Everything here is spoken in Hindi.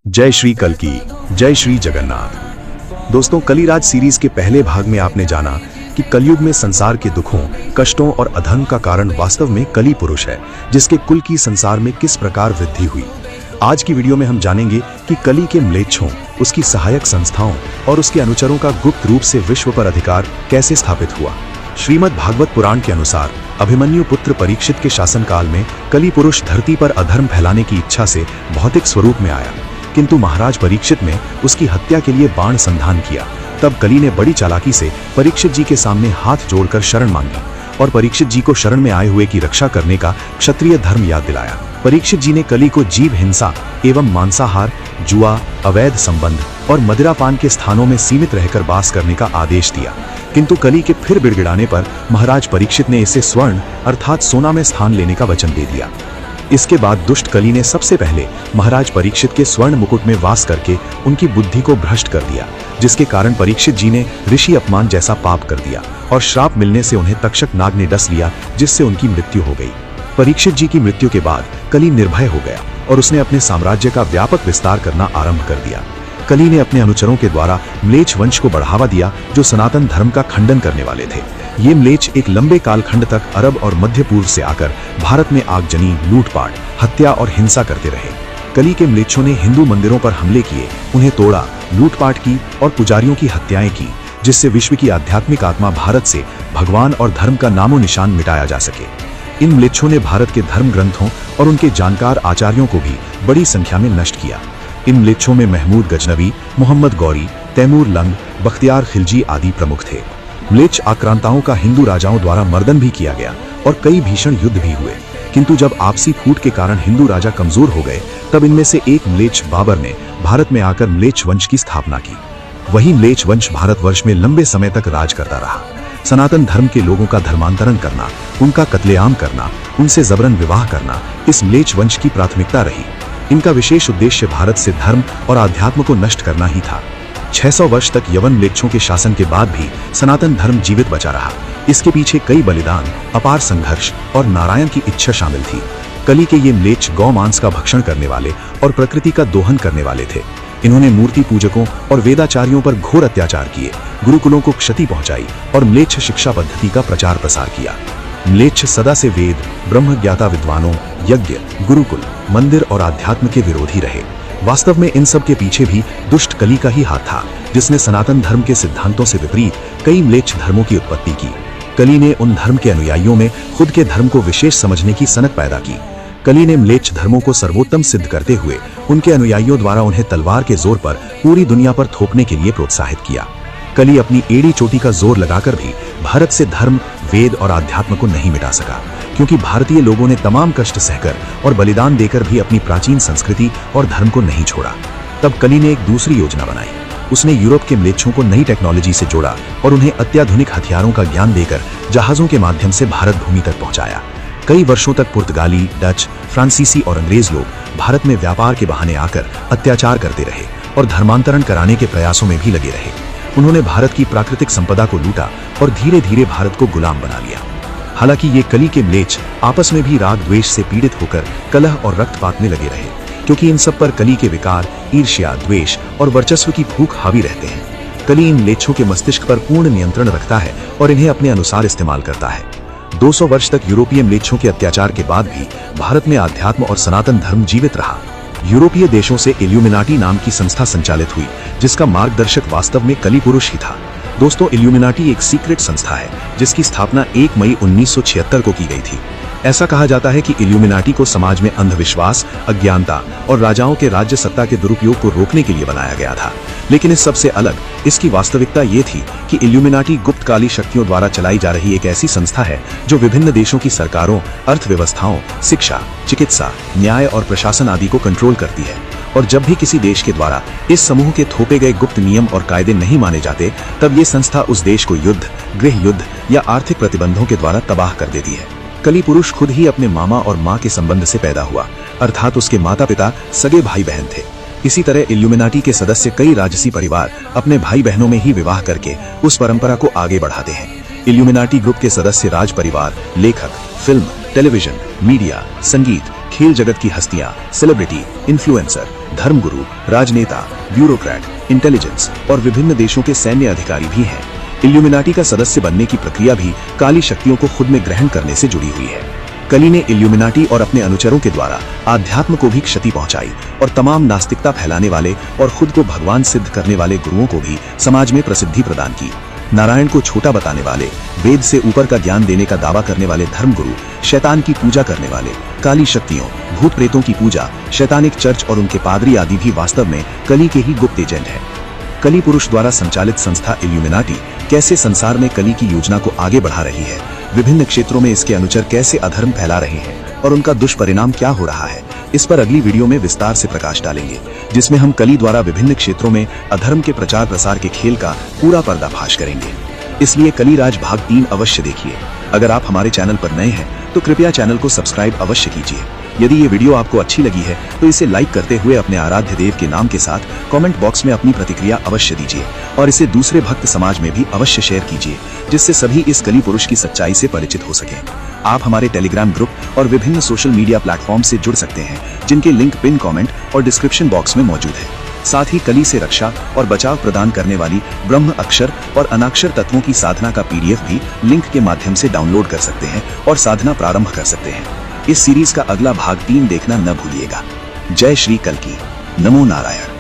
जय श्री कल्की, जय श्री जगन्नाथ। दोस्तों, कलिराज सीरीज के पहले भाग में आपने जाना कि कलयुग में संसार के दुखों, कष्टों और अधर्म का कारण वास्तव में कली पुरुष है, जिसके कुल की संसार में किस प्रकार वृद्धि हुई। आज की वीडियो में हम जानेंगे कि कली के म्लेच्छों, उसकी सहायक संस्थाओं और उसके अनुचरों का गुप्त रूप से विश्व पर अधिकार कैसे स्थापित हुआ। श्रीमद् भागवत पुराण के अनुसार अभिमन्यु पुत्र परीक्षित के शासनकाल में कली पुरुष धरती पर अधर्म फैलाने की इच्छा से भौतिक स्वरूप में आया, किंतु महाराज परीक्षित ने उसकी हत्या के लिए बाण संधान किया। तब कली ने बड़ी चालाकी से परीक्षित जी के सामने हाथ जोड़कर शरण मांगी और परीक्षित जी को शरण में आए हुए की रक्षा करने का क्षत्रिय धर्म याद दिलाया। परीक्षित जी ने कली को जीव हिंसा एवं मांसाहार, जुआ, अवैध संबंध और मदिरापान के स्थानों में सीमित रहकर वास करने का आदेश दिया, किंतु कली के फिर बिड़गिड़ाने पर महाराज परीक्षित ने इसे स्वर्ण अर्थात सोना में स्थान लेने का वचन दे दिया। इसके बाद दुष्ट कली ने सबसे पहले महाराज परीक्षित के स्वर्ण मुकुट में वास करके उनकी बुद्धि को भ्रष्ट कर दिया, जिसके कारण परीक्षित जी ने ऋषि अपमान जैसा पाप कर दिया और श्राप मिलने से उन्हें तक्षक नाग ने डस लिया, जिससे उनकी मृत्यु हो गई। परीक्षित जी की मृत्यु के बाद कली निर्भय हो गया और उसने अपने साम्राज्य का व्यापक विस्तार करना आरंभ कर दिया। कली ने अपने अनुचरों के द्वारा म्लेच्छ वंश को बढ़ावा दिया, जो सनातन धर्म का खंडन करने वाले थे। ये म्लेच्छ एक लंबे कालखंड तक अरब और मध्य पूर्व से आकर भारत में आगजनी, लूटपाट, हत्या और हिंसा करते रहे। कली के म्लेच्छों ने हिंदू मंदिरों पर हमले किए, उन्हें तोड़ा, लूटपाट की और पुजारियों की हत्याएं की, जिससे विश्व की आध्यात्मिक आत्मा भारत से भगवान और धर्म का नामो निशान मिटाया जा सके। इन म्लेच्छों ने भारत के धर्म ग्रंथों और उनके जानकार आचार्यों को भी बड़ी संख्या में नष्ट किया। इन म्लेच्छों में महमूद गजनवी, मोहम्मद गौरी, तैमूर लंग, बख्तियार खिलजी आदि प्रमुख थे। म्लेच्छ आक्रांताओं का हिंदू राजाओं द्वारा मर्दन भी किया गया और कई भीषण युद्ध भी हुए, किंतु जब आपसी फूट के कारण हिंदू राजा कमजोर हो गए, तब इनमें से एक म्लेच्छ बाबर ने भारत में आकर म्लेच्छ वंश की स्थापना की। वही म्लेच्छ वंश भारतवर्ष में लंबे समय तक राज करता रहा। सनातन धर्म के लोगों का धर्मांतरण करना, उनका कत्लेआम करना, उनसे जबरन विवाह करना इस म्लेच्छ वंश की प्राथमिकता रही। इनका विशेष उद्देश्य भारत से धर्म और आध्यात्म को नष्ट करना ही था। 600 वर्ष तक यवन म्लेच्छों के शासन के बाद भी सनातन धर्म जीवित बचा रहा। इसके पीछे कई बलिदान, अपार संघर्ष और नारायण की इच्छा शामिल थी। कली के ये म्लेच्छ गौ मांस का भक्षण करने वाले और प्रकृति का दोहन करने वाले थे। इन्होंने मूर्ति पूजकों और वेदाचार्यों पर घोर अत्याचार किए, गुरुकुलों को क्षति पहुंचाई और म्लेच्छ शिक्षा पद्धति का प्रचार प्रसार किया। म्लेच्छ सदा से वेद, ब्रह्म ज्ञाता विद्वानों, यज्ञ, गुरुकुल, मंदिर और अध्यात्म के विरोधी रहे। वास्तव में इन सब के पीछे भी दुष्ट कली का ही हाथ था, जिसने सनातन धर्म के सिद्धांतों से विपरीत कई म्लेच्छ धर्मों की उत्पत्ति की। कली ने उन धर्म के अनुयायियों में खुद के धर्म को विशेष समझने की सनक पैदा की। कली ने म्लेच्छ धर्मों को सर्वोत्तम सिद्ध करते हुए उनके अनुयायियों द्वारा उन्हें तलवार के जोर पर पूरी दुनिया पर थोपने के लिए प्रोत्साहित किया। कली अपनी एड़ी चोटी का जोर लगाकर भी भारत से धर्म, वेद और आध्यात्म को नहीं मिटा सका, क्योंकि भारतीय लोगों ने तमाम कष्ट सहकर और बलिदान देकर भी अपनी प्राचीन संस्कृति और धर्म को नहीं छोड़ा। तब कली ने एक दूसरी योजना बनाई। उसने यूरोप के म्लेच्छों को नई टेक्नोलॉजी से जोड़ा और उन्हें अत्याधुनिक हथियारों का ज्ञान देकर जहाजों के माध्यम से भारत भूमि तक पहुंचाया। कई वर्षों तक पुर्तगाली, डच, फ्रांसीसी और अंग्रेज लोग भारत में व्यापार के बहाने आकर अत्याचार करते रहे और धर्मांतरण कराने के प्रयासों में भी लगे रहे। उन्होंने भारत की प्राकृतिक संपदा को लूटा और धीरे धीरे भारत को गुलाम बना लिया। हालांकि ये कली के म्लेच्छ आपस में भी राग द्वेष से पीड़ित होकर कलह और रक्तपात में लगे रहे, क्योंकि इन सब पर कली के विकार, ईर्ष्या, द्वेष और वर्चस्व की भूख हावी रहते हैं। कली इन म्लेच्छों के मस्तिष्क पर पूर्ण नियंत्रण रखता है और इन्हें अपने अनुसार इस्तेमाल करता है। 200 वर्ष तक यूरोपीय म्लेच्छों के अत्याचार के बाद भी भारत में आध्यात्म और सनातन धर्म जीवित रहा। यूरोपीय देशों से इल्यूमिनाटी नाम की संस्था संचालित हुई, जिसका मार्गदर्शक वास्तव में कली पुरुष ही था। दोस्तों, इल्यूमिनाटी एक सीक्रेट संस्था है, जिसकी स्थापना 1 मई 1976 को की गई थी। ऐसा कहा जाता है कि इल्यूमिनाटी को समाज में अंधविश्वास, अज्ञानता और राजाओं के राज्य सत्ता के दुरुपयोग को रोकने के लिए बनाया गया था। लेकिन इस सबसे अलग इसकी वास्तविकता ये थी कि इल्यूमिनाटी गुप्त काली शक्तियों द्वारा चलाई जा रही एक ऐसी संस्था है, जो विभिन्न देशों की सरकारों, अर्थव्यवस्थाओं, शिक्षा, चिकित्सा, न्याय और प्रशासन आदि को कंट्रोल करती है। और जब भी किसी देश के द्वारा इस समूह के थोपे गए गुप्त नियम और कायदे नहीं माने जाते, तब ये संस्था उस देश को युद्ध, गृह युद्ध या आर्थिक प्रतिबंधों के द्वारा तबाह कर देती है। कली पुरुष खुद ही अपने मामा और माँ के संबंध से पैदा हुआ, अर्थात उसके माता पिता सगे भाई बहन थे। इसी तरह इल्यूमिनाटी के सदस्य कई राजसी परिवार अपने भाई बहनों में ही विवाह करके उस परंपरा को आगे बढ़ाते हैं। इल्यूमिनाटी ग्रुप के सदस्य राज परिवार, लेखक, फिल्म, टेलीविजन, मीडिया, संगीत, खेल जगत की हस्तियां, सेलिब्रिटी, इन्फ्लुएंसर, धर्मगुरु, राजनेता, ब्यूरोक्रेट, इंटेलिजेंस और विभिन्न देशों के सैन्य अधिकारी भी हैं। इल्यूमिनाटी का सदस्य बनने की प्रक्रिया भी काली शक्तियों को खुद में ग्रहण करने से जुड़ी हुई है। कली ने इल्यूमिनाटी और अपने अनुचरों के द्वारा आध्यात्म को भी क्षति पहुंचाई और तमाम नास्तिकता फैलाने वाले और खुद को भगवान सिद्ध करने वाले गुरुओं को भी समाज में प्रसिद्धि प्रदान की। नारायण को छोटा बताने वाले, वेद से ऊपर का ज्ञान देने का दावा करने वाले धर्मगुरु, शैतान की पूजा करने वाले, काली शक्तियों, भूत प्रेतों की पूजा, शैतानिक चर्च और उनके पादरी आदि भी वास्तव में कली के ही गुप्त एजेंट हैं। कली पुरुष द्वारा संचालित संस्था इल्यूमिनाटी कैसे संसार में कली की योजना को आगे बढ़ा रही है, विभिन्न क्षेत्रों में इसके अनुचर कैसे अधर्म फैला रहे हैं और उनका दुष्परिणाम क्या हो रहा है, इस पर अगली वीडियो में विस्तार से प्रकाश डालेंगे, जिसमें हम कली द्वारा विभिन्न क्षेत्रों में अधर्म के प्रचार प्रसार के खेल का पूरा पर्दाफाश करेंगे। इसलिए कली राज भाग 3 अवश्य देखिए। अगर आप हमारे चैनल पर नए हैं तो कृपया चैनल को सब्सक्राइब अवश्य कीजिए। यदि ये वीडियो आपको अच्छी लगी है तो इसे लाइक करते हुए अपने आराध्य देव के नाम के साथ कमेंट बॉक्स में अपनी प्रतिक्रिया अवश्य दीजिए और इसे दूसरे भक्त समाज में भी अवश्य शेयर कीजिए, जिससे सभी इस कली पुरुष की सच्चाई से परिचित हो सकें। आप हमारे टेलीग्राम ग्रुप और विभिन्न सोशल मीडिया प्लेटफॉर्म से जुड़ सकते हैं, जिनके लिंक पिन कमेंट और डिस्क्रिप्शन बॉक्स में मौजूद है। साथ ही कली से रक्षा और बचाव प्रदान करने वाली ब्रह्म अक्षर और अनाक्षर तत्वों की साधना का PDF भी लिंक के माध्यम से डाउनलोड कर सकते हैं और साधना प्रारंभ कर सकते हैं। इस सीरीज का अगला भाग 3 देखना न भूलिएगा। जय श्री कल्की। नमो नारायण।